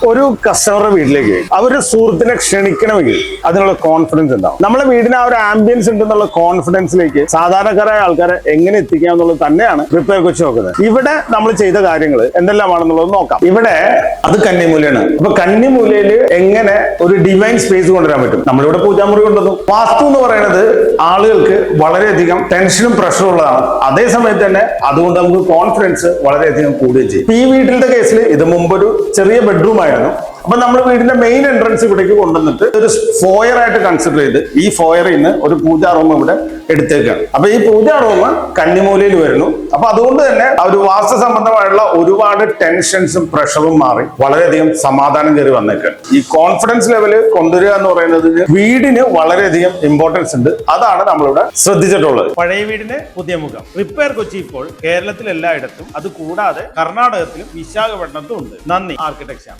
ഒരു കസ്റ്റമറുടെ വീട്ടിലേക്ക് അവര് സുഹൃത്തിനെ ക്ഷണിക്കണമെങ്കിൽ അതിനുള്ള കോൺഫിഡൻസ് ഉണ്ടാവും. നമ്മളെ വീടിന് ആ ഒരു ആംബിയൻസ് ഉണ്ടെന്നുള്ള കോൺഫിഡൻസിലേക്ക് സാധാരണക്കാരായ ആൾക്കാരെ എങ്ങനെ എത്തിക്കാം എന്നുള്ളത് തന്നെയാണ് റിപ്പയർ കൊച്ചി നോക്കുന്നത്. ഇവിടെ നമ്മൾ ചെയ്ത കാര്യങ്ങൾ എന്തെല്ലാമാണെന്നുള്ളത് നോക്കാം. ഇവിടെ അത് കന്നിമൂലയാണ്. അപ്പൊ കന്നിമൂലയിൽ എങ്ങനെ ഒരു ഡിവൈൻ സ്പേസ് കൊണ്ടുവരാൻ പറ്റും? നമ്മളിവിടെ പൂജാമുറി കൊണ്ടുവന്നു. വാസ്തു എന്ന് പറയുന്നത് ആളുകൾക്ക് വളരെയധികം ടെൻഷനും പ്രഷറും ഉള്ളതാണ്. അതേ സമയത്ത് തന്നെ അതുകൊണ്ട് നമുക്ക് കോൺഫിഡൻസ് വളരെയധികം കൂടുകയും ചെയ്യും. ഈ വീട്ടിലത്തെ കേസിൽ ഇത് മുമ്പൊരു ചെറിയ ബെഡ്റൂം ആയിരുന്നു. അപ്പൊ നമ്മൾ വീടിന്റെ മെയിൻ എൻട്രൻസ് ഇവിടേക്ക് കൊണ്ടുവന്നിട്ട് ഒരു ഫോയർ ആയിട്ട് കൺസിഡർ ചെയ്ത് ഈ ഫോയറിൽ നിന്ന് ഒരു പൂജാ റൂം ഇവിടെ എടുത്തേക്കാണ്. അപ്പൊ ഈ പൂജാ റൂം കന്നിമൂലയിൽ വരുന്നു. അപ്പൊ അതുകൊണ്ട് തന്നെ ആ ഒരു വാസ്തു സംബന്ധമായുള്ള ഒരുപാട് ടെൻഷൻസും പ്രഷറും മാറി വളരെയധികം സമാധാനം കയറി വന്നേക്കാണ്. ഈ കോൺഫിഡൻസ് ലെവല് കൊണ്ടുവരിക എന്ന് പറയുന്നത് വീടിന് വളരെയധികം ഇമ്പോർട്ടൻസ് ഉണ്ട്. അതാണ് നമ്മളിവിടെ ശ്രദ്ധിച്ചിട്ടുള്ളത്. പഴയ വീടിന് പുതിയ മുഖം. റിപ്പയർ കൊച്ചി ഇപ്പോൾ കേരളത്തിൽ എല്ലായിടത്തും, അത് കൂടാതെ കർണാടകത്തിലും വിശാഖപട്ടണത്തും ഉണ്ട്. നന്ദി ആർക്കിടെക്ചർ.